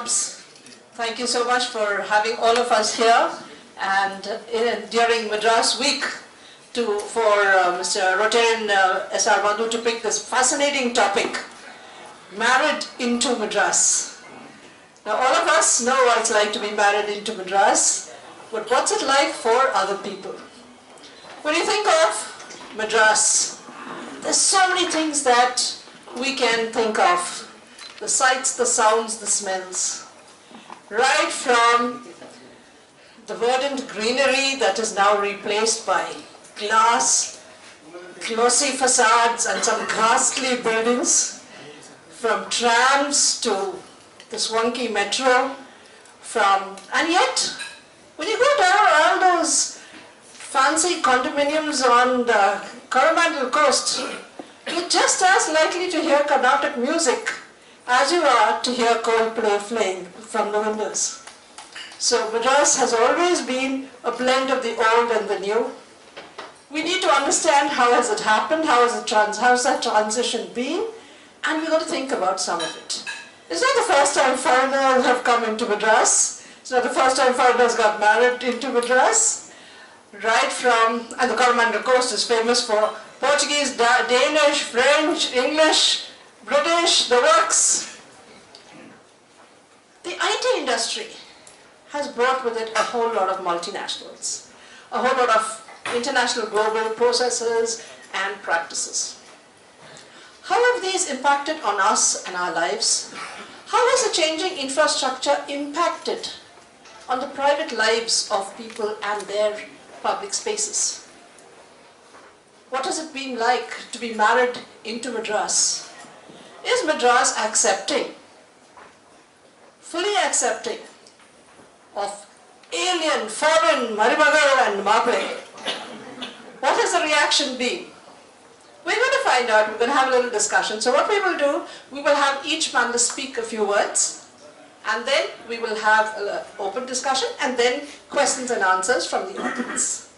Clubs, thank you so much for having all of us here, and during Madras Week for Mr. Rotarian S.R. Madhu to pick this fascinating topic, married into Madras. Now all of us know what it's like to be married into Madras, but what's it like for other people? When you think of Madras, there's so many things that we can think of. The sights, the sounds, the smells. Right from the verdant greenery that is now replaced by glass, glossy facades and some ghastly buildings, from trams to the swanky metro, and yet, when you go down all those fancy condominiums on the Coromandel coast, you're just as likely to hear Carnatic music as you are to hear Coldplay playing from the windows. So Madras has always been a blend of the old and the new. We need to understand how has it happened, how has that transition been, and we're going to think about some of it. It's not the first time foreigners have come into Madras. It's not the first time foreigners got married into Madras. And the Coromandel coast is famous for Portuguese, Danish, French, English, British, the works. The IT industry has brought with it a whole lot of multinationals, a whole lot of international global processes and practices. How have these impacted on us and our lives? How has the changing infrastructure impacted on the private lives of people and their public spaces? What has it been like to be married into Madras? Is Madras fully accepting of alien, foreign, Marimagal and Maple? What has the reaction been? We're going to find out, we're going to have a little discussion. So what we will do, we will have each panelist speak a few words, and then we will have an open discussion, and then questions and answers from the audience.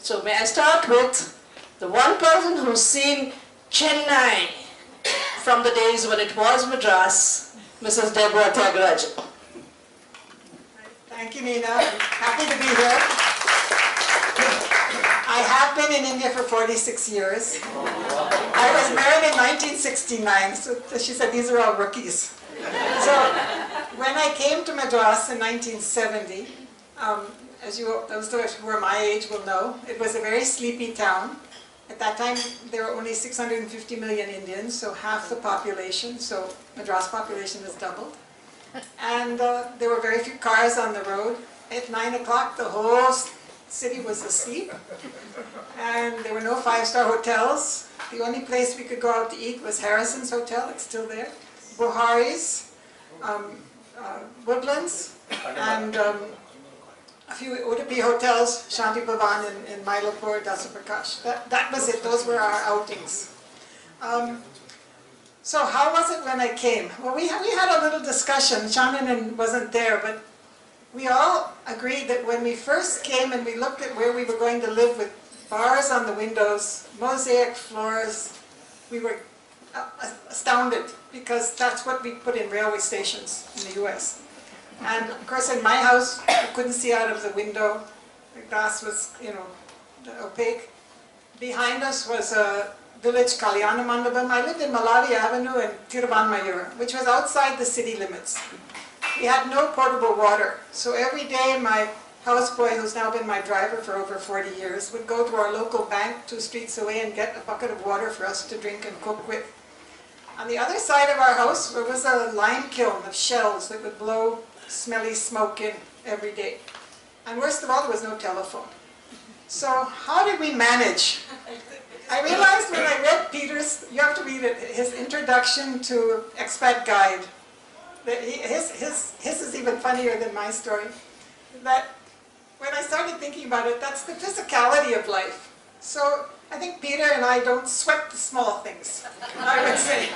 So may I start with the one person who's seen Chennai from the days when it was Madras, Mrs. Deborah Thiagarajan. Thank you, Nina. I'm happy to be here. I have been in India for 46 years. I was married in 1969, so she said these are all rookies. So when I came to Madras in 1970, those who are my age will know, it was a very sleepy town. At that time, there were only 650 million Indians, so half the population, so Madras population has doubled. And there were very few cars on the road. At 9 o'clock, the whole city was asleep. And there were no five-star hotels. The only place we could go out to eat was Harrison's Hotel, it's still there, Buhari's, Woodlands, and a few Udupi hotels, Shanti Bhavan in Mylapore, Dasaprakash. That was it, those were our outings. So how was it when I came? Well, we had a little discussion. Shannon wasn't there, but we all agreed that when we first came and we looked at where we were going to live with bars on the windows, mosaic floors, we were astounded because that's what we put in railway stations in the US. And of course in my house, you couldn't see out of the window. The glass was, opaque. Behind us was a village Kalyana Mandapam. I lived in Malavi Avenue in Tiruvanmayur, which was outside the city limits. We had no potable water. So every day my houseboy, who's now been my driver for over 40 years, would go to our local bank 2 streets away and get a bucket of water for us to drink and cook with. On the other side of our house, there was a lime kiln of shells that would blow smelly smoke in every day. And worst of all, there was no telephone. So how did we manage? I realized when I read Peter's, you have to read it, his introduction to Expat Guide. His is even funnier than my story. That when I started thinking about it, that's the physicality of life. So I think Peter and I don't sweat the small things, I would say.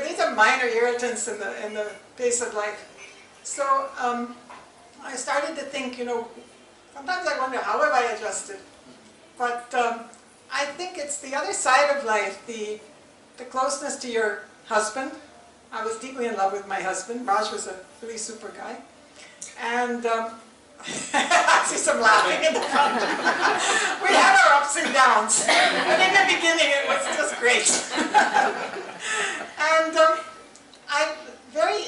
These are minor irritants in the pace of life. So I started to think, sometimes I wonder how have I adjusted? But I think it's the other side of life, the closeness to your husband, I was deeply in love with my husband. Raj was a really super guy. And I see some laughing in the front. We had our ups and downs. But in the beginning, it was just great. And I very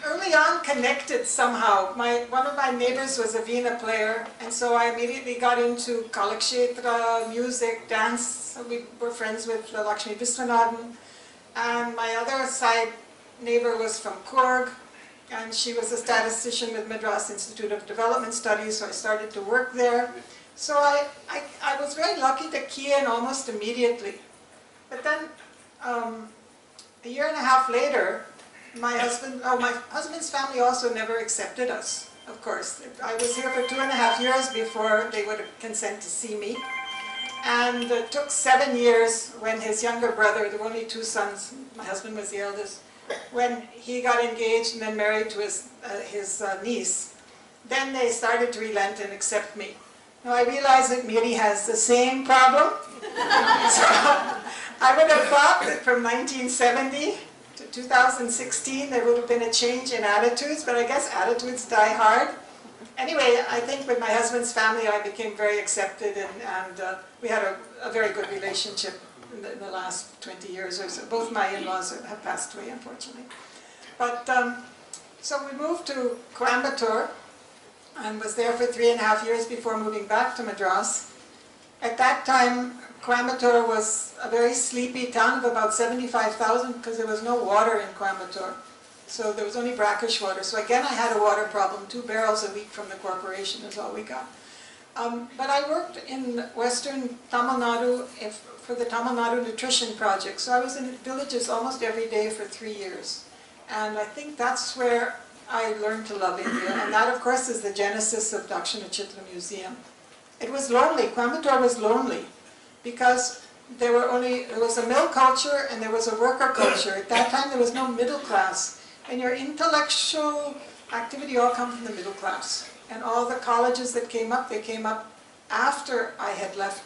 early on connected somehow. One of my neighbors was a Veena player, and so I immediately got into Kalakshetra, music, dance. We were friends with Lakshmi Viswanathan. And my other side neighbor was from Coorg, and she was a statistician with Madras Institute of Development Studies, so I started to work there. So I was very lucky to key in almost immediately. But then, a year and a half later, my husband's family also never accepted us, of course. I was here for 2.5 years before they would consent to see me. And it took 7 years when his younger brother, there were only 2 sons, my husband was the eldest, when he got engaged and then married to his niece. Then they started to relent and accept me. Now I realize that Miri has the same problem. So I would have thought that from 1970 to 2016 there would have been a change in attitudes, but I guess attitudes die hard. Anyway, I think with my husband's family I became very accepted, and we had a very good relationship in the last 20 years or so. Both my in-laws have passed away, unfortunately. But so we moved to Coimbatore and was there for 3.5 years before moving back to Madras. At that time, Coimbatore was a very sleepy town of about 75,000 because there was no water in Coimbatore. So there was only brackish water. So again, I had a water problem. 2 barrels a week from the corporation is all we got. But I worked in Western Tamil Nadu for the Tamil Nadu Nutrition Project. So I was in villages almost every day for 3 years. And I think that's where I learned to love India. And that, of course, is the genesis of Dakshina Chitra Museum. It was lonely. Coimbatore was lonely because there was a mill culture and there was a worker culture. At that time, there was no middle class. And your intellectual activity all come from the middle class. And all the colleges that came up, they came up after I had left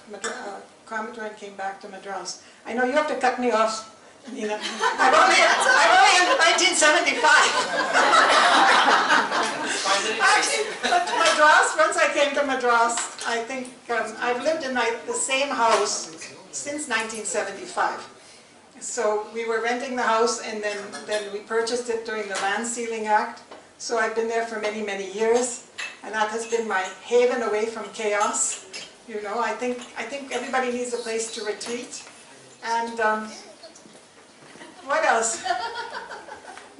Coimbatore and came back to Madras. I know you have to cut me off, Nina. I'm only in 1975. Actually, but Madras, once I came to Madras, I think I've lived in the same house since 1975. So we were renting the house, and then we purchased it during the Land Sealing Act. So I've been there for many, many years, and that has been my haven away from chaos. You know, I think everybody needs a place to retreat. And what else?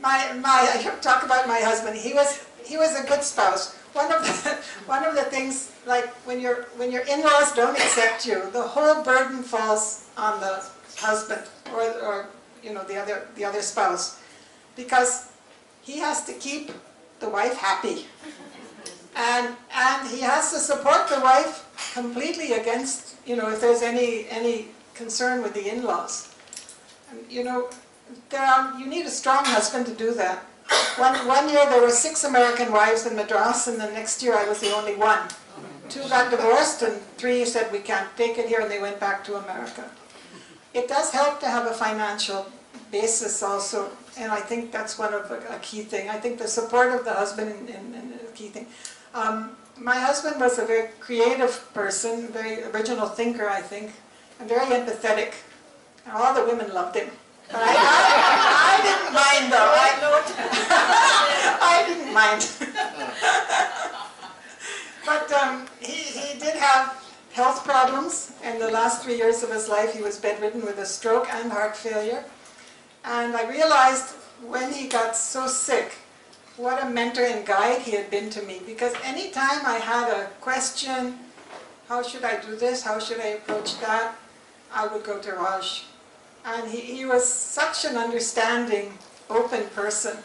I talk about my husband. He was a good spouse. One of the things, like when your in-laws don't accept you, the whole burden falls on the husband or you know, the other spouse, because he has to keep the wife happy, and he has to support the wife completely against, you know, if there's any concern with the in-laws. You know, you need a strong husband to do that. One year there were 6 American wives in Madras, and the next year I was the only one. 2 got divorced, and 3 said we can't take it here, and they went back to America. It does help to have a financial basis also, and I think that's one of a key thing. I think the support of the husband is a key thing. My husband was a very creative person, a very original thinker, I think, and very empathetic. And all the women loved him. But I didn't mind, though. I didn't mind. But he did have health problems. In the last 3 years of his life, he was bedridden with a stroke and heart failure. And I realized when he got so sick, what a mentor and guide he had been to me. Because anytime I had a question, how should I do this, how should I approach that, I would go to Raj. And he was such an understanding, open person.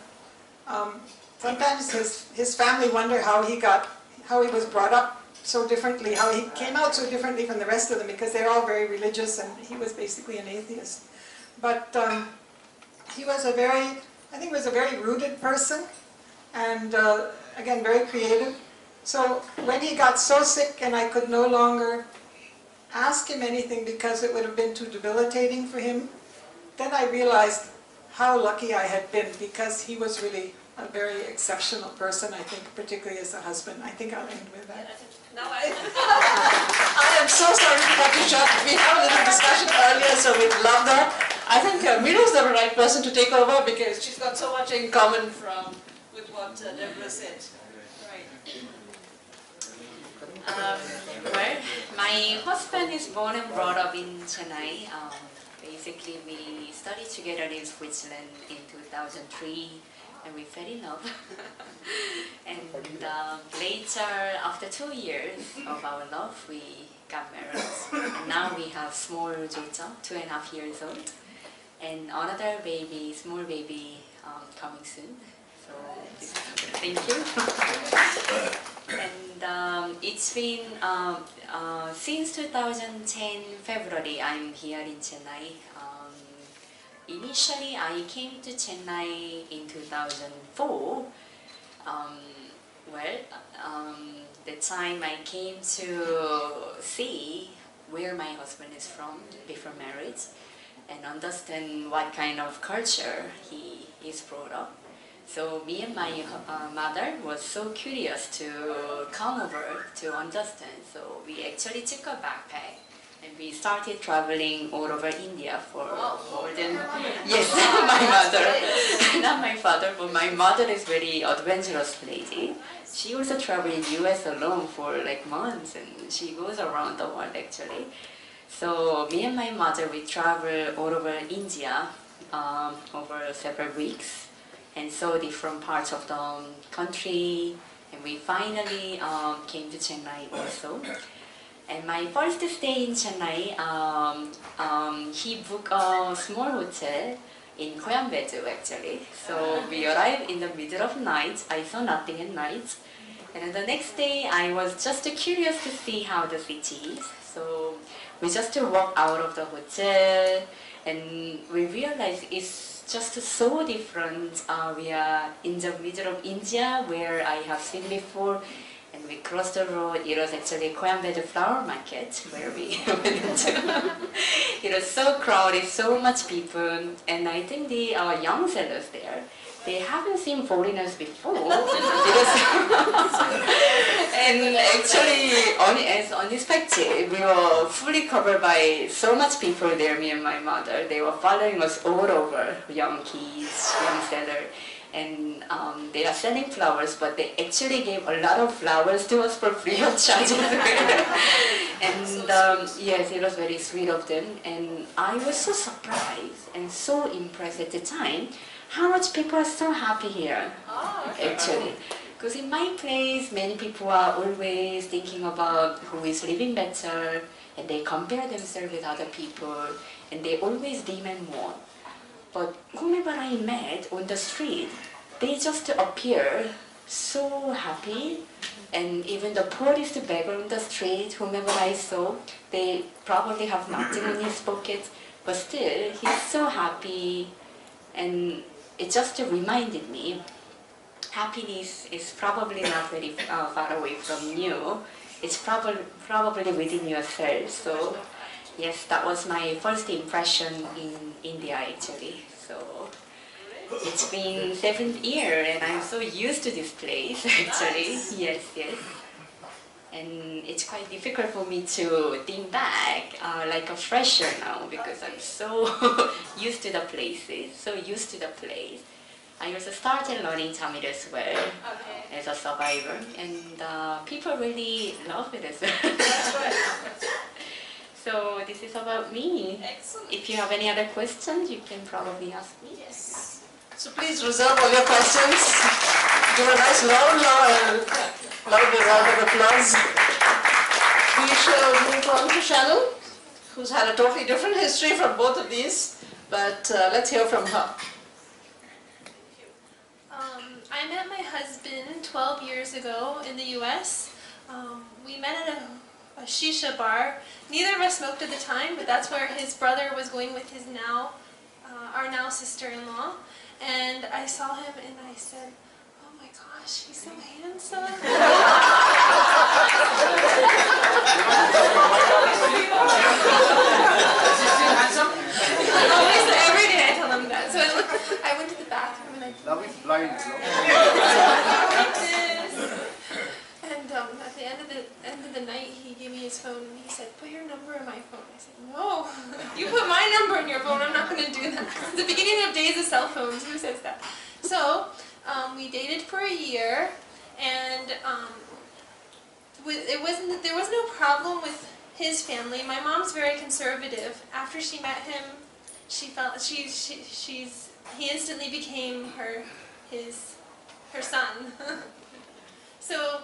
Sometimes his family wonder how he was brought up so differently, how he came out so differently from the rest of them, because they're all very religious and he was basically an atheist. But he was I think he was a very rooted person, and again, very creative. So when he got so sick and I could no longer ask him anything because it would have been too debilitating for him, then I realized how lucky I had been, because he was really a very exceptional person, I think, particularly as a husband. I think I'll end with that. Now I am so sorry to cut you short. We had a little discussion earlier, so we'd love that. I think Miri is the right person to take over because she's got so much in common with what Deborah said. Right. Well, my husband is born and brought up in Chennai. Basically, we studied together in Switzerland in 2003, and we fell in love. And later, after 2 years of our love, we got married. And now we have small daughter, 2.5 years old, and another baby, small baby, coming soon. So, thank you. And it's been, since 2010 February, I'm here in Chennai. Initially, I came to Chennai in 2004. The time I came to see where my husband is from before marriage and understand what kind of culture he is brought up. So me and my mother was so curious to come over to understand. So we actually took a backpack and we started traveling all over India for more than, yes, my mother, not my father, but my mother is very adventurous lady. She also traveled in US alone for like months, and she goes around the world actually. So me and my mother, we travel all over India over several weeks and saw different parts of the country, and we finally came to Chennai also. And my first stay in Chennai, he booked a small hotel in Coimbatore actually. So we arrived in the middle of night. I saw nothing at night. And the next day I was just curious to see how the city is. So we just walked out of the hotel and we realized it's just so different. We are in the middle of India where I have seen before. And we crossed the road. It was actually Coimbatore flower market where we went into. It was so crowded, so much people, and I think the young sellers there, they haven't seen foreigners before. And actually, as unexpected, we were fully covered by so much people there. Me and my mother, they were following us all over, young kids, young sellers. And they are selling flowers, but they actually gave a lot of flowers to us for free of charge. And yes, it was very sweet of them. And I was so surprised and so impressed at the time how much people are so happy here, actually. Because in my place, many people are always thinking about who is living better, and they compare themselves with other people, and they always demand more. But whomever I met on the street, they just appear so happy. And even the poorest beggar on the street, whomever I saw, they probably have nothing in his pocket, but still, he's so happy. And it just reminded me, happiness is probably not very far away from you. It's probably within yourself. So yes, that was my first impression in India actually. So it's been 7 years and I'm so used to this place actually. Yes. And it's quite difficult for me to think back like a fresher now because I'm so used to the places, so used to the place. I also started learning Tamil as well as a survivor, and people really love it as well. So this is about me. Excellent. If you have any other questions, you can probably ask me. Yes. So please reserve all your questions. Give a nice loud round of applause. We shall move on to Shannon, who's had a totally different history from both of these, but let's hear from her. I met my husband 12 years ago in the US. We met at a shisha bar. Neither of us smoked at the time, but that's where his brother was going with his our now sister-in-law. And I saw him and I said, oh my gosh, he's so handsome. Always, every day I tell him that. So I said, no, you put my number in your phone, I'm not going to do that. It's the beginning of days of cell phones, who says that? So we dated for a year, and there was no problem with his family. My mom's very conservative. After she met him, she felt he instantly became her son. So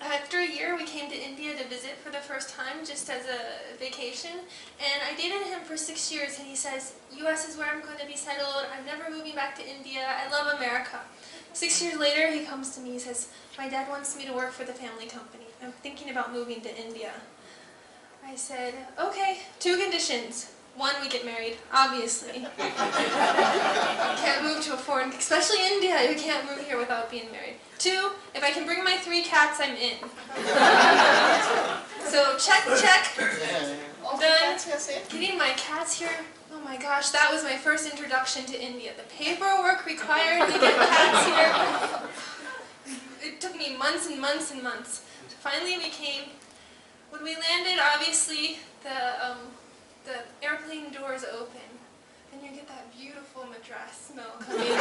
after a year, we came to India to visit for the first time, just as a vacation. And I dated him for 6 years, and he says, U.S. is where I'm going to be settled. I'm never moving back to India. I love America. 6 years later, he comes to me, he says, my dad wants me to work for the family company. I'm thinking about moving to India. I said, okay, 2 conditions. 1, we get married, obviously. You can't move to a foreign, especially India, you can't move here without being married. 2, if I can bring my 3 cats, I'm in. So check, done. Getting my cats here, oh my gosh, that was my first introduction to India. The paperwork required to get cats here. It took me months and months and months. Finally we came. When we landed, obviously, the airplane doors open, and you get that beautiful Madras smell coming in.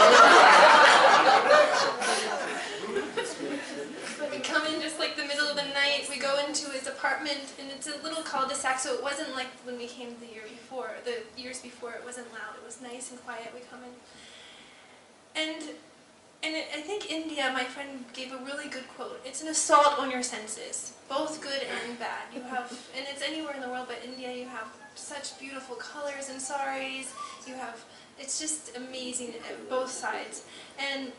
We come in just like the middle of the night, we go into his apartment, and it's a little cul-de-sac, so it wasn't like when we came the years before, it wasn't loud, it was nice and quiet. We come in, and I think India, my friend gave a really good quote. It's an assault on your senses, both good and bad. You have, and it's anywhere in the world, but India, you have such beautiful colors and saris. It's just amazing at both sides. And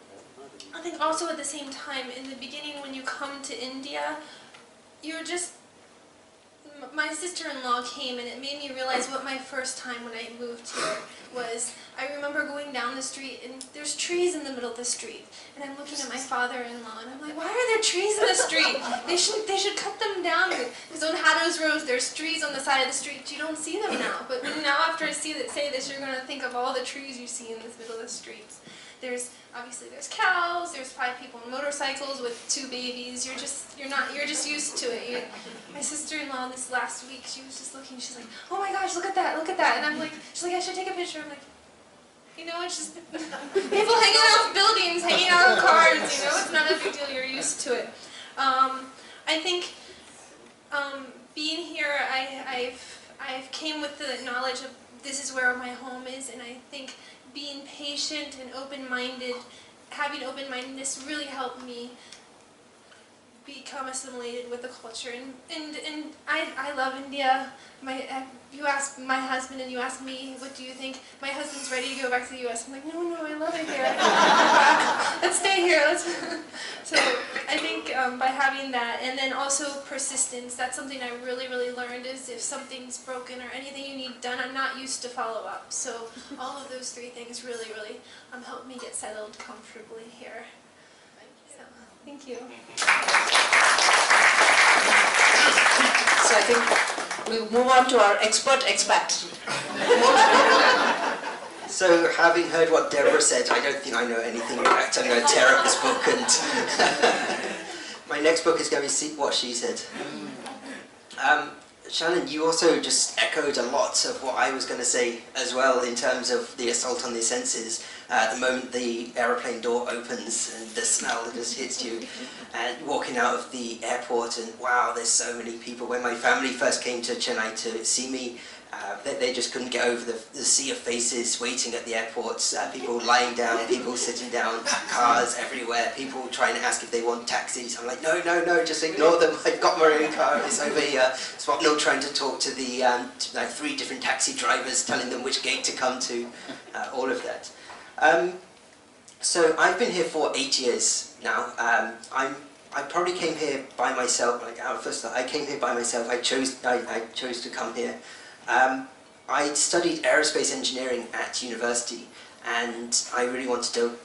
I think also at the same time, in the beginning when you come to India, my sister-in-law came, and it made me realize what my first time when I moved here was. I remember going down the street, and there's trees in the middle of the street, and I'm looking at my father-in-law, and I'm like, why are there trees in the street? They should cut them down, because on Haddo's Road, there's trees on the side of the street. You don't see them now, but now after I say this, you're going to think of all the trees you see in the middle of the streets. Obviously there's cows, there's 5 people on motorcycles with 2 babies. You're just used to it. My sister-in-law this last week, she was just looking, she's like, oh my gosh, look at that, and I'm like, she's like, I should take a picture. I'm like, it's just people hanging out of buildings, hanging out of cars, it's not a big deal, you're used to it. I think being here, I've came with the knowledge of this is where my home is, and I think being patient and open-minded, having open-mindedness really helped me become assimilated with the culture. And I love India. You ask my husband and you ask me, what do you think? My husband's ready to go back to the U.S. I'm like, no, I love it here. Let's stay here. So I think by having that, and then also persistence, that's something I really, really learned, is if something's broken or anything you need done, I'm not used to follow up. So all of those 3 things really, really helped me get settled comfortably here. So, thank you. So I think we'll move on to our expert expat. So, having heard what Deborah said, I don't think I know anything. In fact, I'm going to tear up this book, and my next book is going to be what she said. Shannon, you also just echoed a lot of what I was going to say as well in terms of the assault on the senses. The moment the aeroplane door opens and the smell just hits you, and walking out of the airport, and wow, there's so many people. When my family first came to Chennai to see me, they just couldn't get over the sea of faces waiting at the airports, people lying down, people sitting down, cars everywhere, people trying to ask if they want taxis. I'm like, no, just ignore them, I've got my own car, it's over here. Swapnil trying to talk to the 3 different taxi drivers, telling them which gate to come to, all of that. So I've been here for 8 years now. I probably came here by myself, I came here by myself, I chose to come here. I studied aerospace engineering at university, and I really wanted to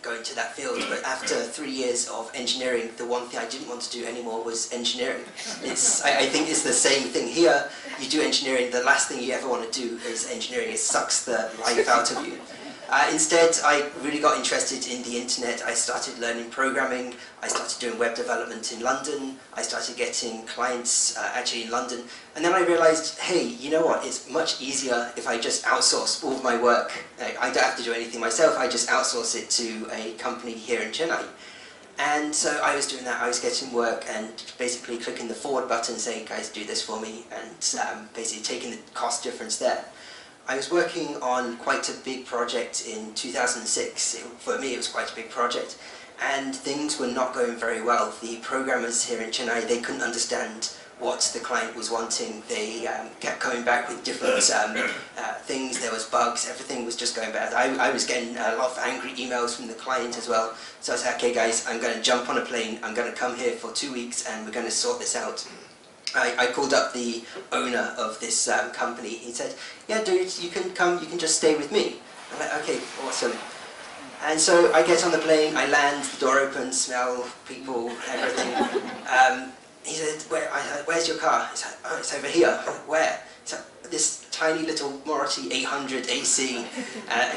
go into that field, but after 3 years of engineering, the one thing I didn't want to do anymore was engineering. I think it's the same thing here. You do engineering, the last thing you ever want to do is engineering. It sucks the life out of you. Instead, I really got interested in the internet. I started learning programming. I started doing web development in London. I started getting clients actually in London. And then I realized, hey, you know what? It's much easier if I just outsource all of my work. I don't have to do anything myself. I just outsource it to a company here in Chennai. And so I was doing that. I was getting work and basically clicking the forward button saying, guys, do this for me, and basically taking the cost difference there. I was working on quite a big project in 2006. For me, it was quite a big project. And things were not going very well. The programmers here in Chennai, they couldn't understand what the client was wanting. They kept coming back with different things. There was bugs. Everything was just going bad. I was getting a lot of angry emails from the client as well. So I said, okay guys, I'm going to jump on a plane. I'm going to come here for 2 weeks and we're going to sort this out. I called up the owner of this company. He said, yeah dude, you can come, you can just stay with me. I'm like, okay, awesome. And so I get on the plane, I land, the door opens, smell, people, everything. He said, where's your car? He said, oh, it's over here. Where? He said, this tiny little Maruti 800 AC.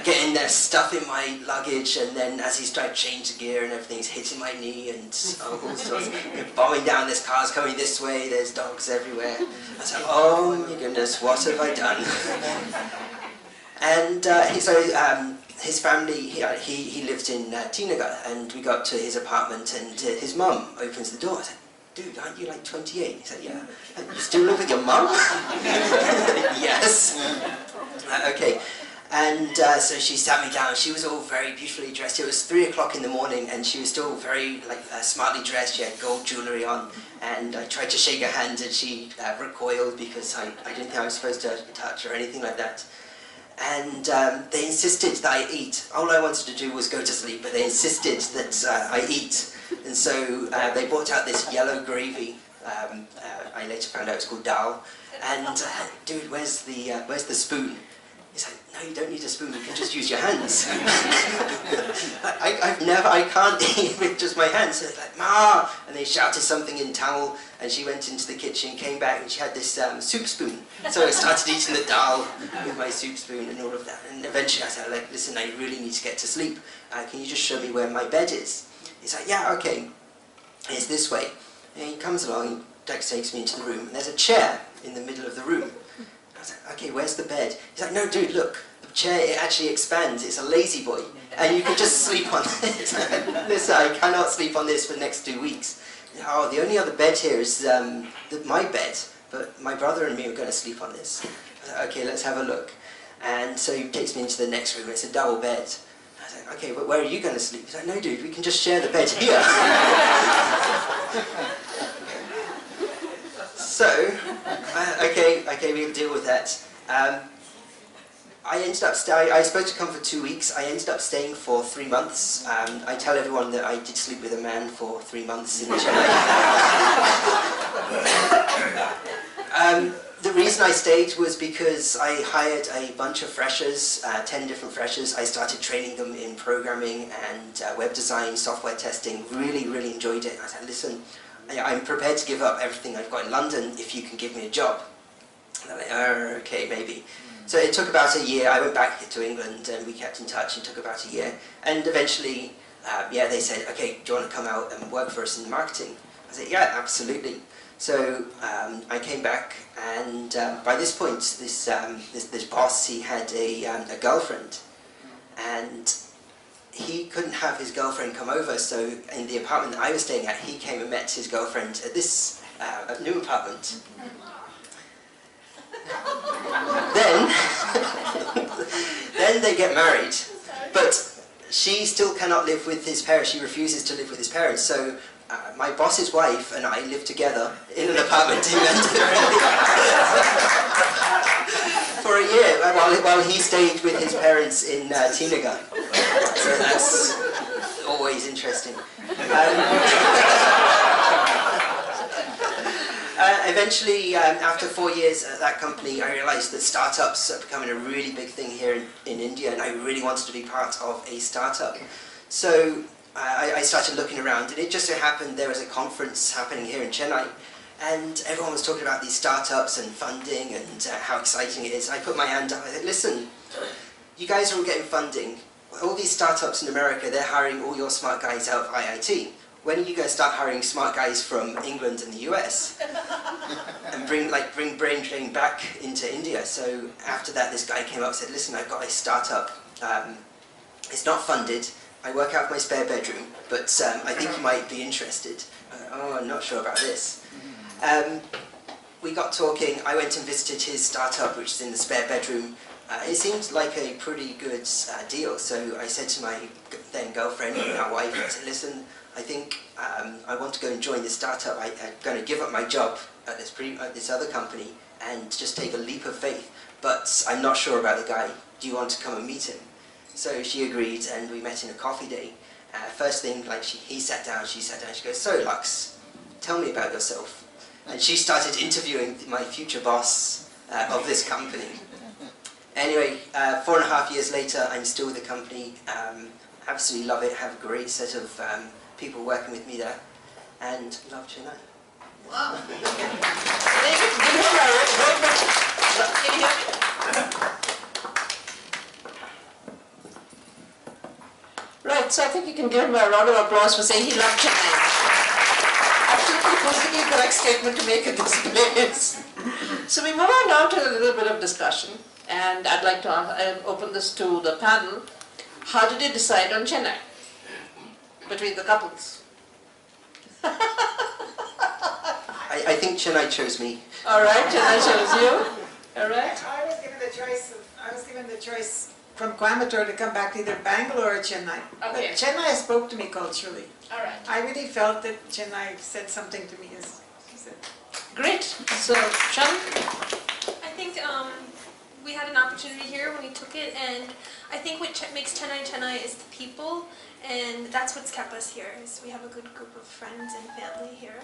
Getting there, stuff in my luggage, and then as he's trying to change the gear and everything's hitting my knee and all sorts, bombing down, this car's coming this way, there's dogs everywhere. I said, oh my goodness, what have I done? And his family, he lived in Thiagarajan, and we got to his apartment and his mum opens the door. I said, dude, aren't you like 28? He said, yeah. You still live with your mum? Yes. Okay. And so she sat me down. She was all very beautifully dressed. It was 3 o'clock in the morning and she was still very smartly dressed. She had gold jewellery on. And I tried to shake her hand and she recoiled because I didn't think I was supposed to touch her or anything like that. And they insisted that I eat. All I wanted to do was go to sleep, but they insisted that I eat. And so they brought out this yellow gravy. I later found out it was called dal. And dude, where's the spoon? He's like, no, you don't need a spoon. You can just use your hands. I can't eat with just my hands. So they're like, Ma! And they shouted something in Tamil, and she went into the kitchen, came back, and she had this soup spoon. So I started eating the dal with my soup spoon and all of that. And eventually I said, like, listen, I really need to get to sleep. Can you just show me where my bed is? He's like, yeah, okay. It's this way. And he comes along, takes me into the room, and there's a chair in the middle of the room. I was like, okay, where's the bed? He's like, no, dude, look, the chair, it actually expands. It's a lazy boy, and you can just sleep on it. Listen, I cannot sleep on this for the next 2 weeks. Oh, the only other bed here is my bed, but my brother and me are going to sleep on this. I was like, okay, let's have a look. And so he takes me into the next room, and it's a double bed. I was like, okay, but where are you going to sleep? He's like, no, dude, we can just share the bed here. So, okay, we'll deal with that. I ended up I was supposed to come for 2 weeks. I ended up staying for 3 months. I tell everyone that I did sleep with a man for 3 months in Chennai. The reason I stayed was because I hired a bunch of freshers, 10 different freshers. I started training them in programming and web design, software testing. Really, really enjoyed it. I said, listen, I'm prepared to give up everything I've got in London if you can give me a job. And they're like, okay, maybe. So it took about a year. I went back to England and we kept in touch. It took about a year. And eventually, they said, okay, do you want to come out and work for us in marketing? I said, yeah, absolutely. So I came back, and by this point, this boss, he had a girlfriend. And he couldn't have his girlfriend come over, so in the apartment that I was staying at, he came and met his girlfriend at this new apartment. Then they get married, but she still cannot live with his parents. She refuses to live with his parents, so my boss's wife and I live together in an apartment in London for a year while he stayed with his parents in Thiagarajan. So that's always interesting. Eventually, after 4 years at that company, I realized that startups are becoming a really big thing here in India, and I really wanted to be part of a startup. So I started looking around, and it just so happened there was a conference happening here in Chennai, and everyone was talking about these startups and funding and how exciting it is. I put my hand up, I said, listen, you guys are all getting funding. All these startups in America, they're hiring all your smart guys out of IIT. When are you going to start hiring smart guys from England and the US? And bring brain drain back into India. So after that, this guy came up and said, listen, I've got a startup. It's not funded. I work out of my spare bedroom, but I think you might be interested. Oh, I'm not sure about this. We got talking. I went and visited his startup, which is in the spare bedroom. It seemed like a pretty good deal, so I said to my then girlfriend and now wife, I said, listen, I think I want to go and join this startup. I'm going to give up my job at this other company and just take a leap of faith, but I'm not sure about the guy. Do you want to come and meet him? So she agreed, and we met in a coffee day. First thing, he sat down, she sat down, she goes, so Lux, tell me about yourself. And she started interviewing my future boss of this company. Anyway, 4.5 years later, I'm still with the company. Absolutely love it. Have a great set of people working with me there, and love Chennai. Wow. Can you hear me? Right, so I think you can give him a round of applause for saying he loved Chennai. Absolutely politically correct statement to make at this place. So we move on now to a little bit of discussion. And I'd like to open this to the panel. How did you decide on Chennai? Between the couples? I think Chennai chose me. All right, Chennai chose you. All right. I was given the choice from Coimbatore to come back to either Bangalore or Chennai. Okay. But Chennai spoke to me culturally. All right. I really felt that Chennai said something to me, as she said. Great. So, Shannon? I think we had an opportunity here when we took it, and I think what makes Chennai Chennai is the people, and that's what's kept us here. Is we have a good group of friends and family here.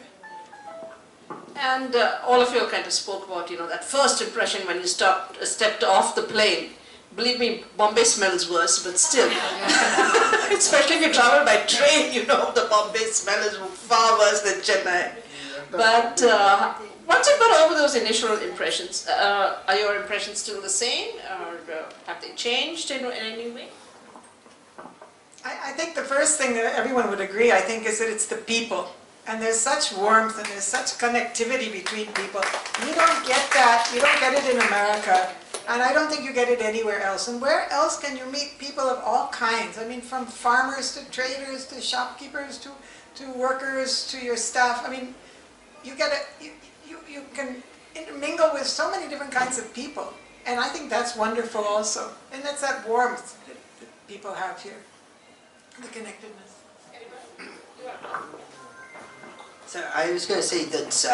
And all of you kind of spoke about, that first impression when you stepped off the plane. Believe me, Bombay smells worse, but still. Especially if you travel by train, the Bombay smell is far worse than Chennai. But once you've got over those initial impressions, are your impressions still the same, or have they changed in any way? I think the first thing that everyone would agree, I think, is that it's the people. And there's such warmth and there's such connectivity between people. You don't get that, you don't get it in America. And I don't think you get it anywhere else. And where else can you meet people of all kinds? I mean, from farmers to traders to shopkeepers to workers to your staff. I mean, you can intermingle with so many different kinds of people. And I think that's wonderful also. And that's that warmth that people have here, the connectedness. So I was going to say that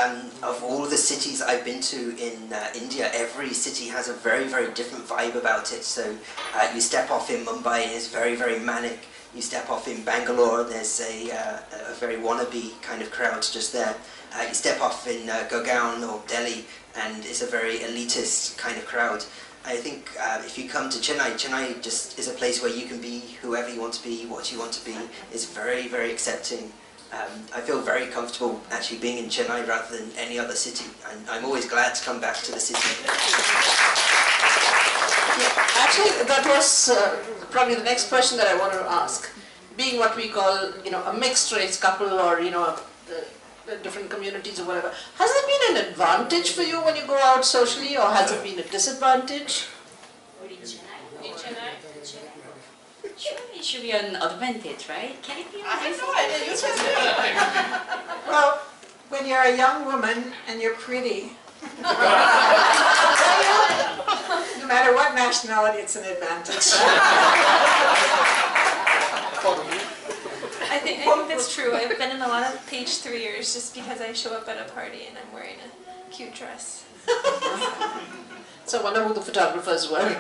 of all the cities I've been to in India, every city has a very, very different vibe about it. So you step off in Mumbai and it's very, very manic. You step off in Bangalore, there's a very wannabe kind of crowd just there. You step off in Gurgaon or Delhi and it's a very elitist kind of crowd. I think if you come to Chennai, Chennai just is a place where you can be whoever you want to be, what you want to be. It's very, very accepting. I feel very comfortable actually being in Chennai rather than any other city. I'm always glad to come back to the city. Yeah, actually, that was probably the next question that I wanted to ask. Being what we call, a mixed race couple or, different communities or whatever, has it been an advantage for you when you go out socially, or has it been a disadvantage? In Chennai? Surely it should be an advantage, right? Can it be an advantage? Well, when you're a young woman and you're pretty, no matter what nationality, it's an advantage. I think that's true. I've been in a lot of page 3ers just because I show up at a party and I'm wearing a cute dress. So I wonder who the photographers were.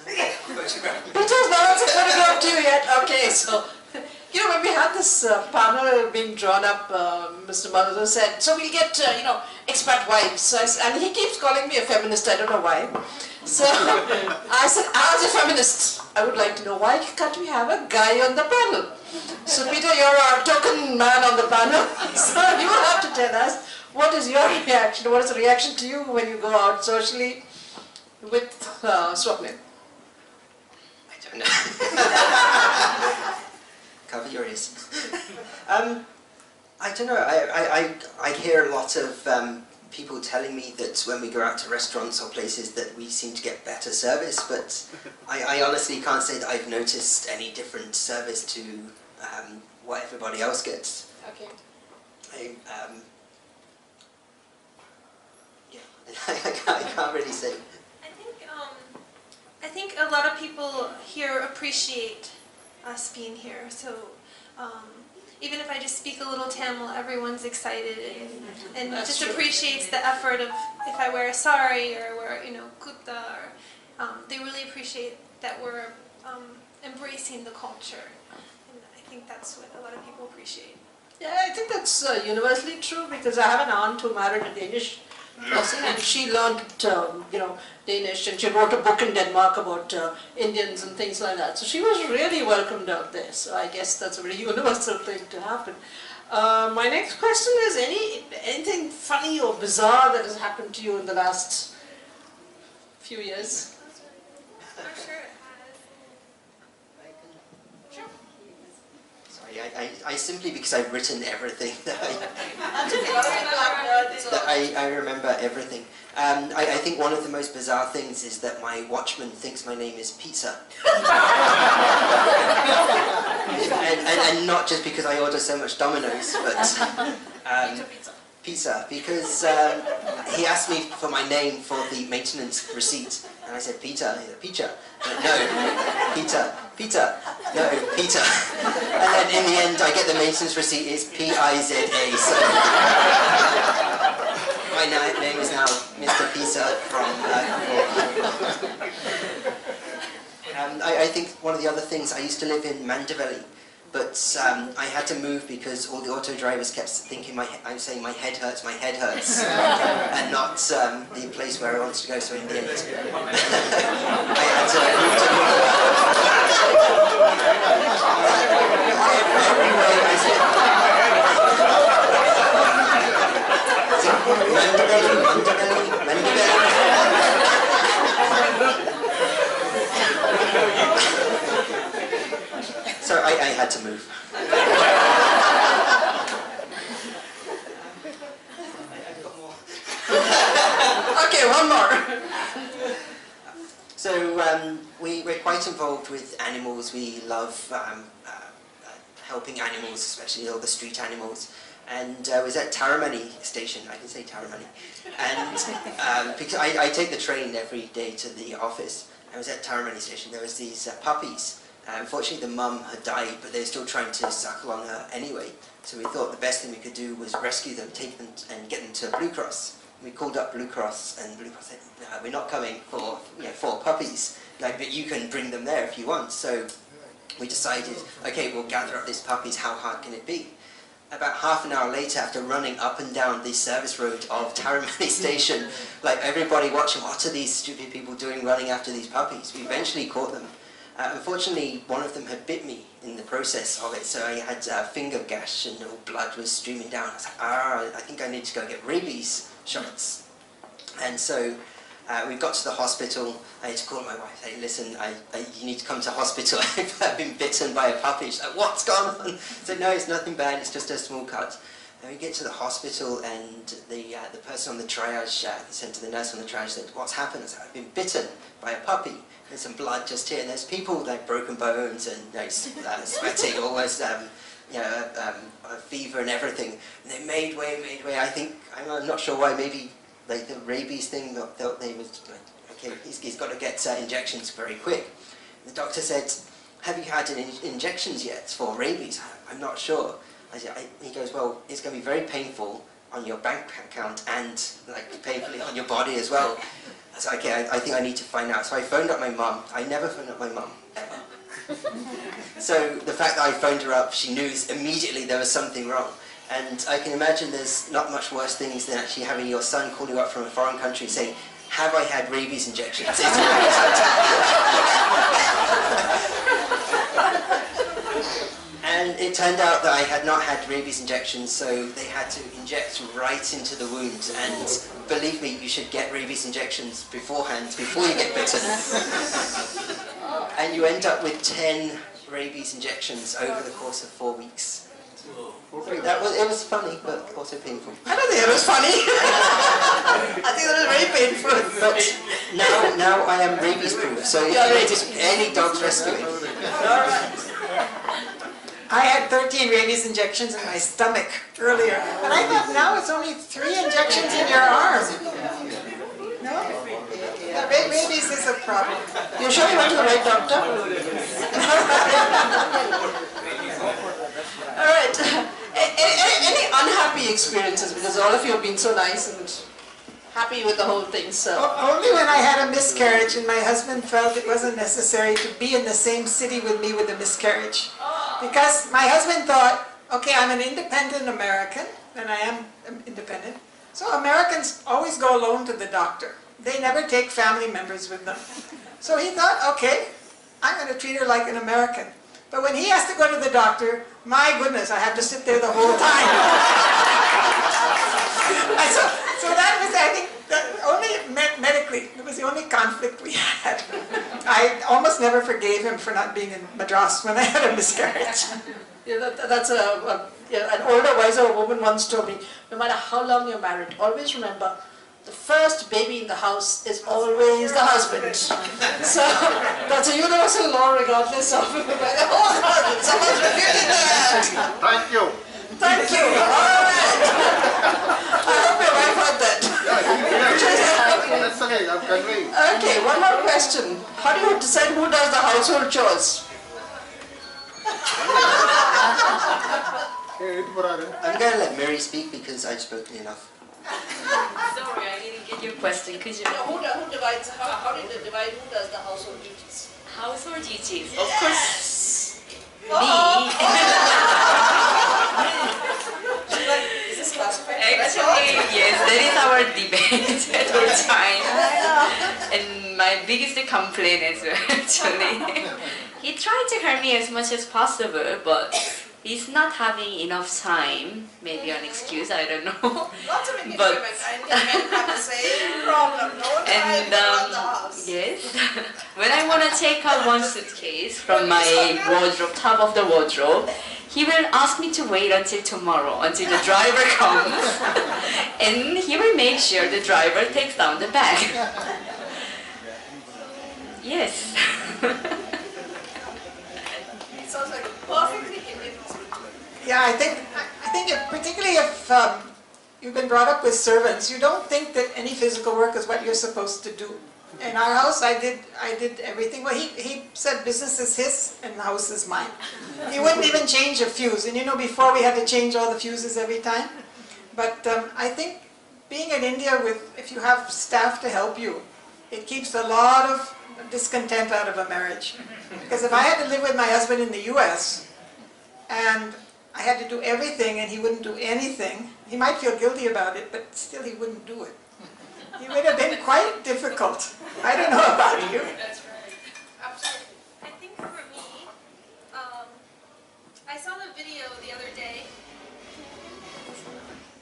Peter's not answered photograph to you yet. Okay, so when we had this panel being drawn up, Mr. Madhav said, so we'll get expat wives. So and he keeps calling me a feminist. I don't know why. So I said, as a feminist, I would like to know why can't we have a guy on the panel? So Peter, you're our token man on the panel. So you will have to tell us what is your reaction. What is the reaction to you when you go out socially with Swapnil? No. Cover your ears. I don't know, I hear a lot of people telling me that when we go out to restaurants or places that we seem to get better service, but I honestly can't say that I've noticed any different service to what everybody else gets. Okay. I can't really say. I think a lot of people here appreciate us being here. So even if I just speak a little Tamil, everyone's excited and just true. Appreciates the effort of if I wear a sari or wear kurta. Or, they really appreciate that we're embracing the culture. And I think that's what a lot of people appreciate. Yeah, I think that's universally true because I have an aunt who married a Danish person and she learned, Danish and she wrote a book in Denmark about Indians and things like that. So she was really welcomed out there. So I guess that's a very universal thing to happen. My next question is anything funny or bizarre that has happened to you in the last few years? I'm sure it has. Sorry, I simply, because I've written everything, that I remember everything. I think one of the most bizarre things is that my watchman thinks my name is Pizza. and not just because I order so much Domino's, but pizza, because he asked me for my name for the maintenance receipt, and I said Peter, Peter, no, Peter, Peter, no, Peter, and then in the end I get the maintenance receipt, it's P-I-Z-A, so my name is now Mr. Pizza from I think one of the other things, I used to live in Mandaveli, but I had to move because all the auto drivers kept thinking I was saying my head hurts, and not the place where I wanted to go, so in the end I had to move to everywhere I said Mandaveli. So I had to move. Okay, one more. So we're quite involved with animals. We love helping animals, especially all the street animals. And I was at Taramani station, I can say Taramani, and because I take the train every day to the office. I was at Taramani station, there was these puppies. Unfortunately the mum had died, but they were still trying to suckle on her anyway. So we thought the best thing we could do was rescue them, take them and get them to Blue Cross. We called up Blue Cross and Blue Cross said, no, we're not coming for 4 puppies, but you can bring them there if you want. So we decided, okay, we'll gather up these puppies, how hard can it be? About half an hour later, after running up and down the service road of Taramani station, like everybody watching, what are these stupid people doing running after these puppies? We eventually caught them. Unfortunately, one of them had bit me in the process of it, so I had a finger gash and all blood was streaming down. I was like, I think I need to go get rabies shots. And so we got to the hospital. I had to call my wife, hey, listen, you need to come to hospital. I've been bitten by a puppy. She's like, what's going on? I said, no, it's nothing bad, it's just a small cut. And we get to the hospital and the person on the triage, said to the nurse on the triage, said, what's happened? I said, I've been bitten by a puppy. There's some blood just here. And there's people like broken bones and sweating, almost a fever and everything. And they made way. I think, I'm not sure why, maybe like the rabies thing, thought they was like, okay, he's got to get injections very quick. The doctor said, have you had any injections yet for rabies? I'm not sure. He goes, well, it's going to be very painful on your bank account and like painfully on your body as well. I said, okay, I think I need to find out. So I phoned up my mum. I never phoned up my mum, ever. So the fact that I phoned her up, she knew immediately there was something wrong. And I can imagine there's not much worse things than actually having your son call you up from a foreign country saying, have I had rabies injections? It's And it turned out that I had not had rabies injections, so they had to inject right into the wound. And believe me, you should get rabies injections beforehand, before you get bitten. and you end up with 10 rabies injections over the course of 4 weeks. It was funny, but also painful. I don't think it was funny. I think that was very painful. But now I am rabies proof, so if you just any dog's rescuing. I had 13 rabies injections in my stomach earlier, and I thought now it's only 3 injections in your arm. No? Rabies is a problem. You sure you went to the right doctor? All right. Any unhappy experiences? Because all of you have been so nice and happy with the whole thing. So Only when I had a miscarriage and my husband felt it wasn't necessary to be in the same city with me with a miscarriage. Because my husband thought, okay, I'm an independent American, and I am independent. So Americans always go alone to the doctor. They never take family members with them. So he thought, okay, I'm going to treat her like an American. But when he has to go to the doctor, my goodness, I have to sit there the whole time. So that was, I think, only medically, it was the only conflict we had. I almost never forgave him for not being in Madras when I had a miscarriage. yeah, that's an older, wiser woman once told me, no matter how long you're married, always remember, the first baby in the house is always the husband. So that's a universal law regardless of whether someone's refuting that. Thank you. Thank you. All right. I hope your wife heard that. That's okay, I'm conveying. Okay, one more question. How do you decide who does the household chores? I'm going to let Miri speak because I've spoken enough. Sorry, I didn't get your question. Could you? Who divides? How do you divide? Who does the household duties? Household duties. Of course, me. Is this classified? Actually, yes, that is our debate at all time. And my biggest complaint is actually, he tried to help me as much as possible, but he's not having enough time. Maybe an excuse, I don't know. Lots of Indian But- women, I think men have the same problem. No time And around the house. yes, when I want to take out one suitcase from my wardrobe, top of the wardrobe, he will ask me to wait until tomorrow, until the driver comes, and he will make sure the driver takes down the bag. Yes. Sounds like perfectly Indian. Yeah, I think particularly if you've been brought up with servants, you don't think that any physical work is what you're supposed to do. In our house, I did everything. Well, he said business is his and the house is mine. He wouldn't even change a fuse. And you know, before we had to change all the fuses every time. But I think being in India if you have staff to help you, it keeps a lot of discontent out of a marriage. Because if I had to live with my husband in the US, and I had to do everything and he wouldn't do anything, he might feel guilty about it, but still he wouldn't do it. It would have been quite difficult. I don't know about you. That's right. Absolutely. I think for me, I saw the video the other day.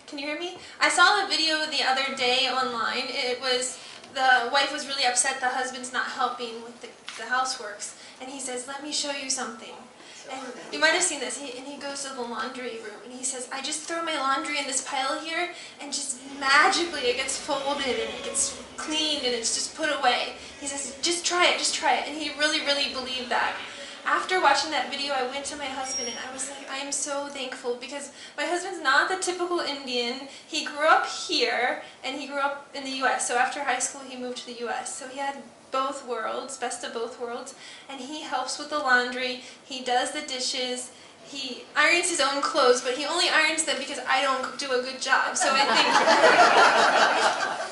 Can you hear me? I saw the video the other day online. It was, the wife was really upset the husband's not helping with the houseworks. And he says, let me show you something. And you might have seen this, and he goes to the laundry room and he says, I just throw my laundry in this pile here and just magically it gets folded and it gets cleaned and it's just put away. He says, just try it, and he really, really believed that. After watching that video, I went to my husband and I was like, I am so thankful because my husband's not the typical Indian. He grew up here and he grew up in the US. So after high school, he moved to the US. So he had both worlds, best of both worlds, and he helps with the laundry, he does the dishes, he irons his own clothes, but he only irons them because I don't do a good job. So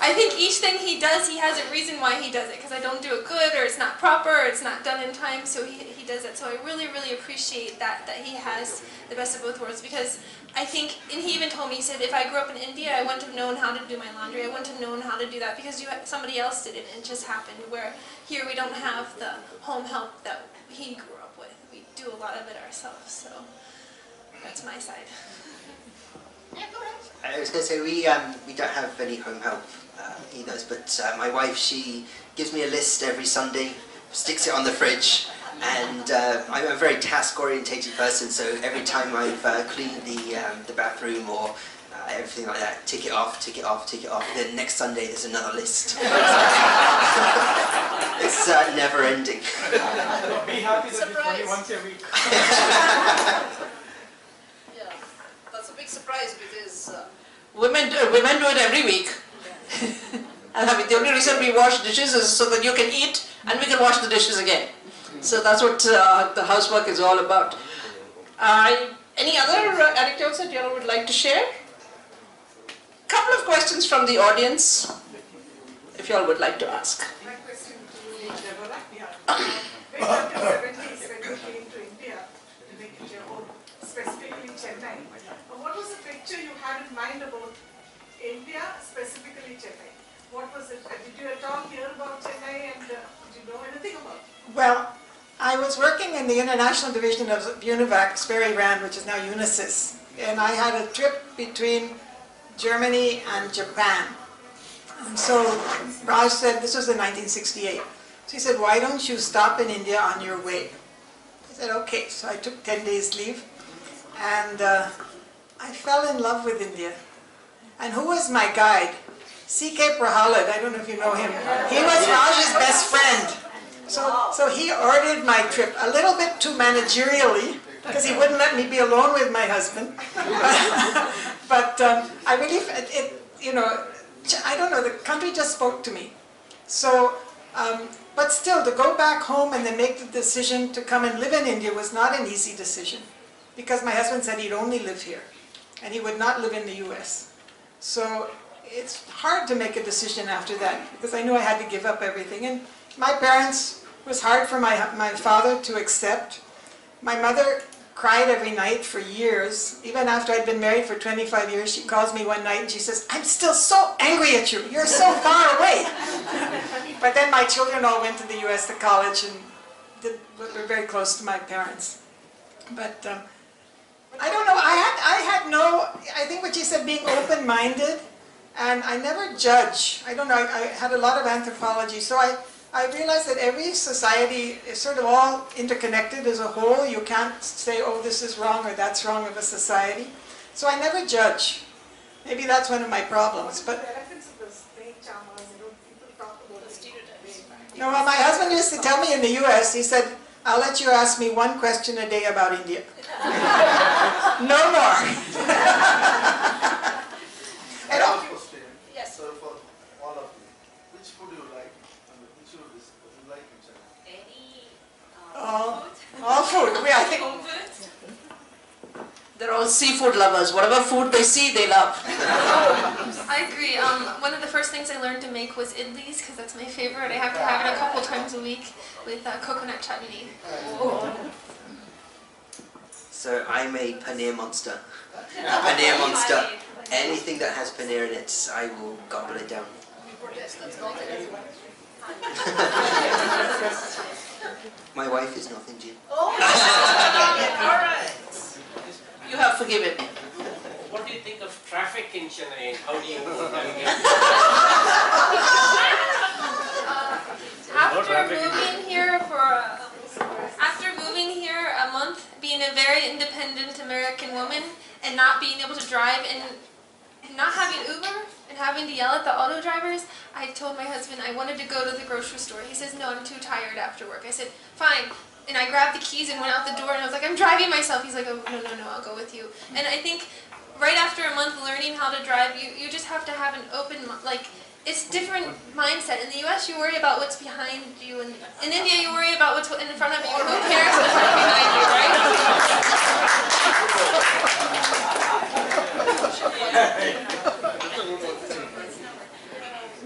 I think each thing he does, he has a reason why he does it, because I don't do it good, or it's not proper, or it's not done in time, so he does it. So I really, really appreciate that he has the best of both worlds, because I think, and he even told me, he said, if I grew up in India, I wouldn't have known how to do my laundry, I wouldn't have known how to do that, because somebody else did it, and it just happened, where here we don't have the home help that he grew up with. We do a lot of it ourselves, so that's my side. I was going to say, we don't have any home help either, but my wife, she gives me a list every Sunday sticks it on the fridge. And I'm a very task-orientated person, so every time I've cleaned the bathroom or everything like that, tick it off, tick it off, tick it off. Then next Sunday there's another list. It's never ending. Be happy that it's only once a week. Yeah, that's a big surprise because women do it every week. And the only reason we wash dishes is so that you can eat and we can wash the dishes again. So that's what the housework is all about. Any other anecdotes that you all would like to share? Couple of questions from the audience, if you all would like to ask. My question to Deborah. Way back in the 70s when you came to India to make it your home, specifically Chennai, what was the picture you had in mind about India, specifically Chennai? What was it? Did you at all hear about Chennai and did you know anything about it? Well, I was working in the international division of UNIVAC, Sperry Rand, which is now Unisys, and I had a trip between Germany and Japan. And so Raj said, this was in 1968, so he said, why don't you stop in India on your way? I said, okay, so I took 10 days leave, and I fell in love with India. And who was my guide? C.K. Prahalad, I don't know if you know him. He was Raj's best friend. So he ordered my trip a little bit too managerially, because he wouldn't let me be alone with my husband. But I really, I don't know, the country just spoke to me. So, but still, to go back home and then make the decision to come and live in India was not an easy decision, because my husband said he'd only live here, and he would not live in the US. So it's hard to make a decision after that, because I knew I had to give up everything. And my parents, it was hard for my father to accept. My mother cried every night for years. Even after I'd been married for 25 years, she calls me one night and she says, I'm still so angry at you. You're so far away. But then my children all went to the US to college and were very close to my parents. But I don't know, I think what you said, being open-minded, and I never judge. I don't know, I had a lot of anthropology, so I realized that every society is sort of all interconnected as a whole. You can't say, oh, this is wrong or that's wrong of a society. So I never judge. Maybe that's one of my problems. But no, well, my husband used to tell me in the US, he said, I'll let you ask me one question a day about India. No more. And Yes. So for all of you, which food do you like? And which food do you like in Chennai? all food. I think They're all seafood lovers. Whatever food they see, they love. I agree. One of the first things I learned to make was idlis, because that's my favorite. I have to have it a couple times a week with coconut chutney. So I'm a paneer monster. A paneer monster. Anything that has paneer in it, I will gobble it down. My wife is nothing, Jim. All right. You have forgiven me. What do you think of traffic in Chennai? How do you navigate? After moving here a month, being a very independent American woman, and not being able to drive and not having Uber and having to yell at the auto drivers, I told my husband I wanted to go to the grocery store. He says, no, I'm too tired after work. I said, fine. And I grabbed the keys and went out the door, and I was like, I'm driving myself. He's like, oh, no, I'll go with you. And I think right after a month learning how to drive, you just have to have an open, it's different mindset. In the US, you worry about what's behind you, and in India, you worry about what's in front of you. Who cares what's behind you, right?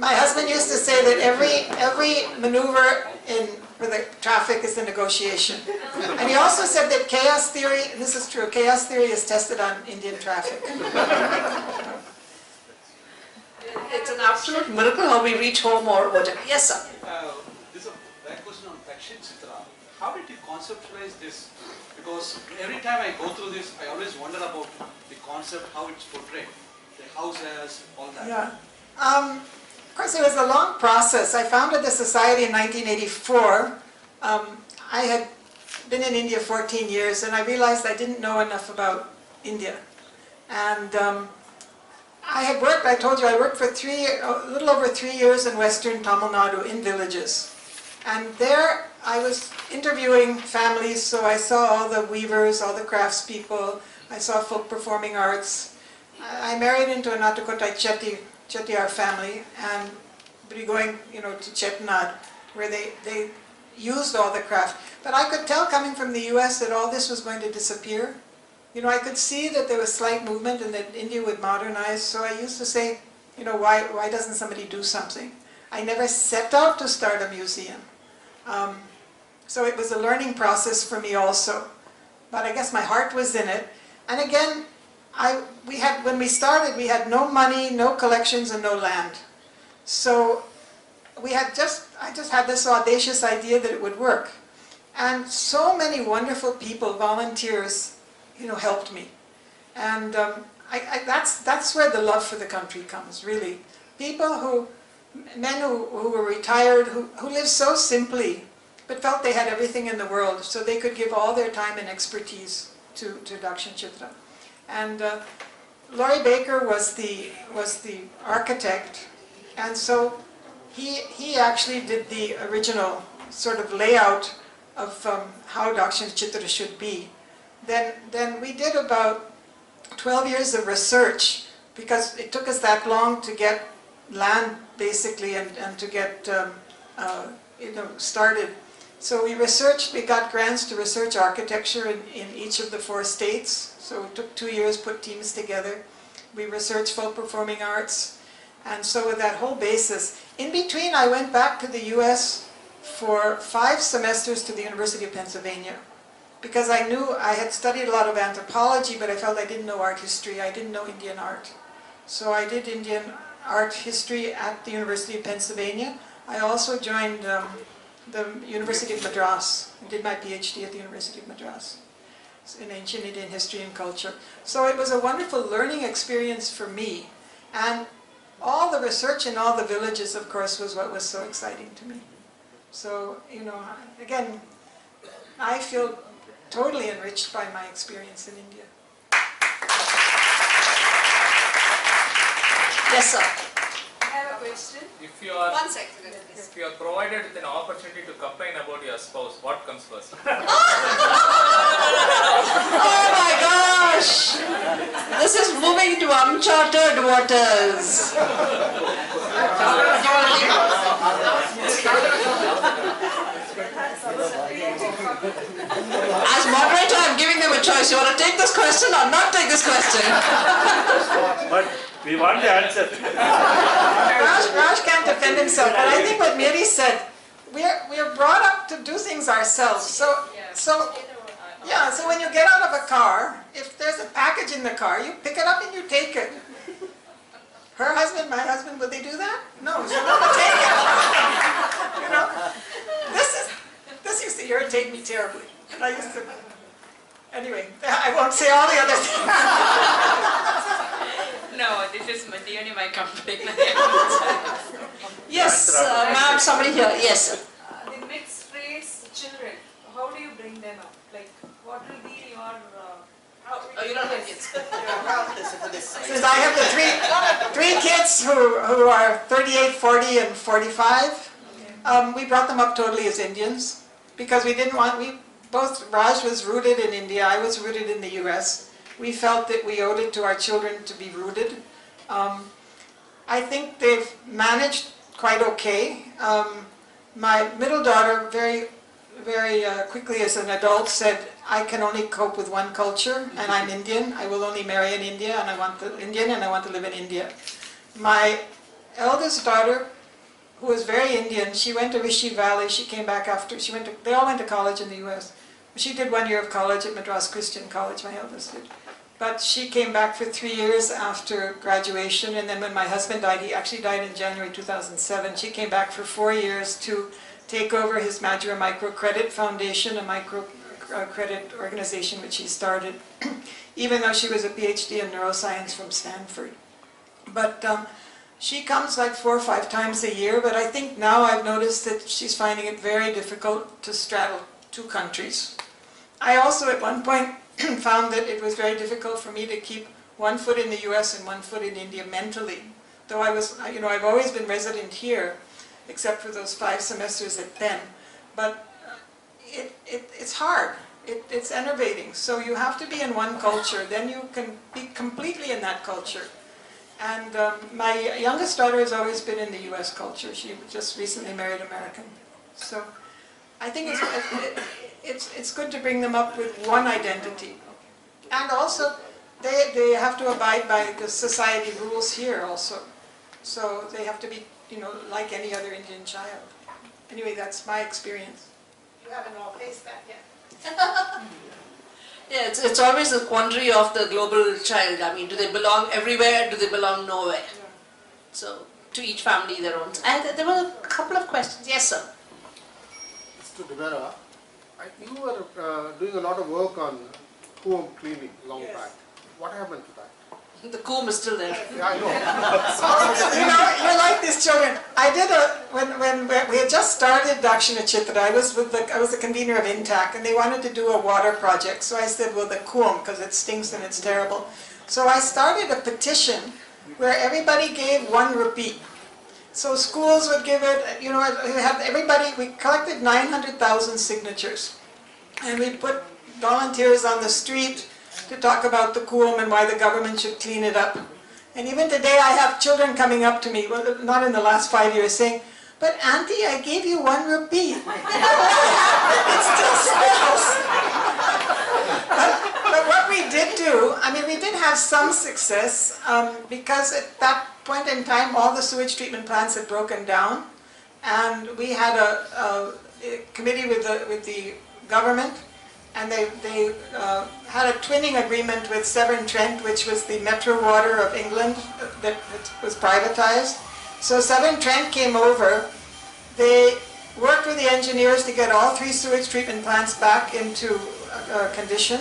my husband used to say that every maneuver for the traffic is a negotiation. And he also said that chaos theory, and this is true, chaos theory is tested on Indian traffic. It's an absolute miracle how we reach home or whatever. Yes, sir. This is a back question on Dakshin Chitra. How did you conceptualize this? Because every time I go through this, I always wonder about the concept, how it's portrayed, the houses, all that. Yeah. Of course, it was a long process. I founded the society in 1984 I had been in India 14 years, and I realized I didn't know enough about India. And I had worked, I told you, I worked for a little over 3 years in Western Tamil Nadu in villages. And there I was interviewing families, so I saw all the weavers, all the craftspeople, I saw folk performing arts. I married into a Natukottai Chettiar family, and be going, to Chettinad, where they used all the craft. But I could tell coming from the US that all this was going to disappear. I could see that there was slight movement and that India would modernize, so I used to say, why doesn't somebody do something? I never set out to start a museum. So it was a learning process for me also. But I guess my heart was in it. And again, when we started, we had no money, no collections, and no land. So I just had this audacious idea that it would work. And so many wonderful people, volunteers, helped me. And that's where the love for the country comes, really. Men who were retired, who lived so simply, but felt they had everything in the world, so they could give all their time and expertise to Dakshin Chitra. And Laurie Baker was the architect, and so he actually did the original sort of layout of how Dakshin Chitra should be. Then we did about 12 years of research, because it took us that long to get land, basically, and to get started. So we got grants to research architecture in each of the 4 states. So it took 2 years, put teams together. We researched folk performing arts. And so with that whole basis, in between I went back to the US for 5 semesters to the University of Pennsylvania. Because I knew I had studied a lot of anthropology, but I felt I didn't know art history. I didn't know Indian art. So I did Indian art history at the University of Pennsylvania. I also joined the University of Madras and did my PhD at the University of Madras in ancient Indian history and culture. So it was a wonderful learning experience for me. And all the research in all the villages, of course, was what was so exciting to me. So, again, I feel totally enriched by my experience in India. Yes, sir. I have a question. If you are, 1 second. if you are provided with an opportunity to complain about your spouse, what comes first? Oh my gosh! This is moving to uncharted waters. As moderator, I'm giving them a choice. You want to take this question or not take this question? But we want the answer. Raj can't defend himself, but I think what Miri said, we are brought up to do things ourselves. So when you get out of a car, if there's a package in the car, you pick it up and you take it. Her husband, my husband, would they do that? No, so they would take it. This used to irritate me terribly. And I used to, anyway, I won't say all the other things. No, this is the only my complaint. Yes, ma'am, somebody here. Yes. The mixed race children, how do you bring them up? Like, what will be your... Oh, you don't have kids. Since I have the three kids who are 38, 40, and 45, we brought them up totally as Indians, because we didn't want, Raj was rooted in India, I was rooted in the US. We felt that we owed it to our children to be rooted. I think they've managed quite okay. My middle daughter very quickly as an adult said, I can only cope with one culture, and I'm Indian. I will only marry an Indian, and I want to live in India. My eldest daughter, who was very Indian, she went to Rishi Valley. She came back after, they all went to college in the US. She did 1 year of college at Madras Christian College, my eldest did. But she came back for 3 years after graduation, and then when my husband died, he actually died in January 2007, she came back for 4 years to take over his Madras Microcredit Foundation, a microcredit organization which he started, even though she was a PhD in neuroscience from Stanford. But She comes like 4 or 5 times a year, but I think now I've noticed that she's finding it very difficult to straddle 2 countries. I also at one point found that it was very difficult for me to keep 1 foot in the US and 1 foot in India mentally. Though I've always been resident here, except for those 5 semesters at Penn. But it's hard. It's enervating. So you have to be in one culture, then you can be completely in that culture. And my youngest daughter has always been in the US culture. She just recently married an American. So I think it's good to bring them up with one identity. And also, they have to abide by the society rules here also. So they have to be, like any other Indian child. Anyway, that's my experience. You haven't all faced that yet. Yeah, it's always a quandary of the global child. I mean, do they belong everywhere? Do they belong nowhere? So, to each family their own. And there were a couple of questions. Yes, sir. Mr. Deborah, you were doing a lot of work on home cleaning long back. What happened to that? The comb is still there. Yeah, I know. You're like these children. I did when we had just started Dakshina Chitra, I was the convener of INTAC, and they wanted to do a water project. So I said, well, the coom, because it stinks and it's terrible. So I started a petition where everybody gave 1 rupee. So schools would give it, we collected 900,000 signatures. And we put volunteers on the street to talk about the coom and why the government should clean it up. And even today I have children coming up to me, well, not in the last 5 years, saying, but Auntie, I gave you 1 rupee. It still smells. But what we did do, we did have some success because at that point in time all the sewage treatment plants had broken down, and we had a committee with the government, and they had a twinning agreement with Severn-Trent, which was the Metro Water of England that was privatized. So Severn-Trent came over. They worked with the engineers to get all 3 sewage treatment plants back into condition.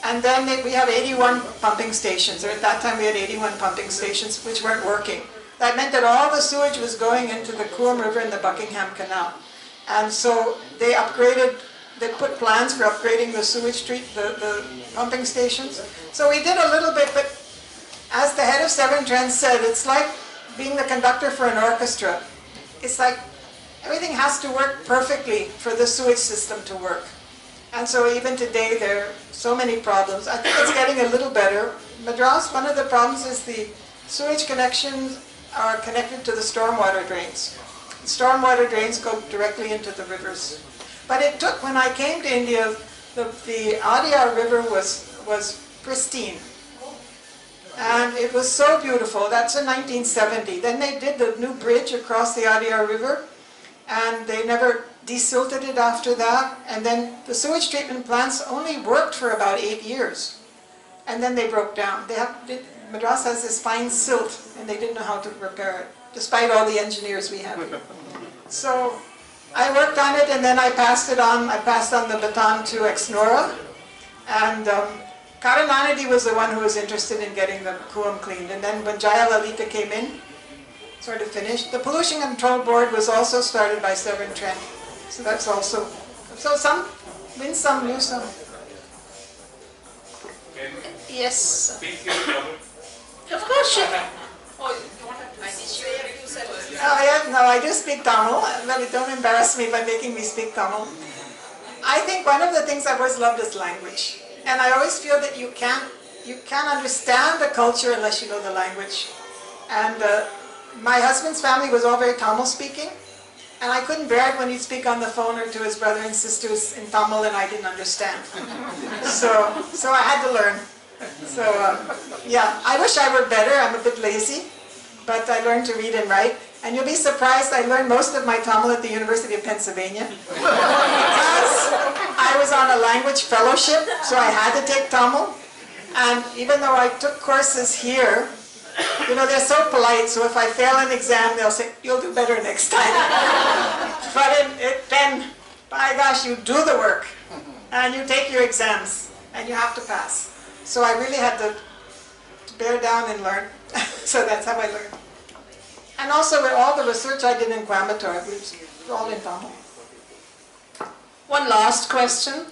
And then we have 81 pumping stations, or at that time we had 81 pumping stations, which weren't working. That meant that all the sewage was going into the Coombe River and the Buckingham Canal. And so they put plans for upgrading the sewage the pumping stations. So we did a little bit, but as the head of Severn-Trent said, it's like being the conductor for an orchestra. It's like everything has to work perfectly for the sewage system to work. And so even today there are so many problems. I think it's getting a little better. Madras, one of the problems is the sewage connections are connected to the stormwater drains. Stormwater drains go directly into the rivers. But it took, when I came to India, the Adyar River was pristine. And it was so beautiful. That's in 1970. Then they did the new bridge across the Adyar River, and they never desilted it after that. And then the sewage treatment plants only worked for about 8 years. And then they broke down. Madras has this fine silt, and they didn't know how to repair it, despite all the engineers we had. So I worked on it, and then I passed it on. I passed on the baton to Exnora, and Karunanidhi was the one who was interested in getting the Coombe cleaned. And then when Jaya Lalita came in, sort of finished. The Pollution Control Board was also started by Severn-Trent. So that's also, so some win some, lose some. Yes. Speak in Tamil. Of course, sure. No, I do speak Tamil. Well, don't embarrass me by making me speak Tamil. I think one of the things I've always loved is language. And I always feel that you can't understand the culture unless you know the language. And my husband's family was all very Tamil speaking. And I couldn't bear it when he'd speak on the phone or to his brother and sisters in Tamil and I didn't understand. So I had to learn. So yeah, I wish I were better. I'm a bit lazy. But I learned to read and write. And you'll be surprised, I learned most of my Tamil at the University of Pennsylvania. Because I was on a language fellowship, so I had to take Tamil. And even though I took courses here, they're so polite, so if I fail an exam, they'll say, you'll do better next time. But then, by gosh, you do the work, and you take your exams, and you have to pass. So I really had to bear down and learn. So that's how I learned. And also with all the research I did in Coimbatore, which is all in Tamil. One last question.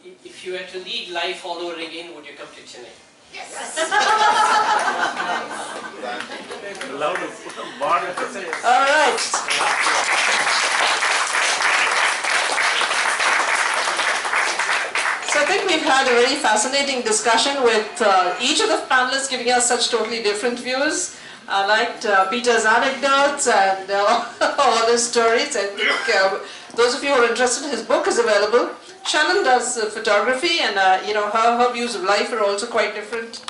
If you were to lead life all over again, would you come to Chennai? Love to put a bar at the center. All right. So I think we've had a very fascinating discussion with each of the panelists giving us such totally different views. I liked Peter's anecdotes and all his stories. I think those of you who are interested, his book is available. Shannon does photography, and her views of life are also quite different.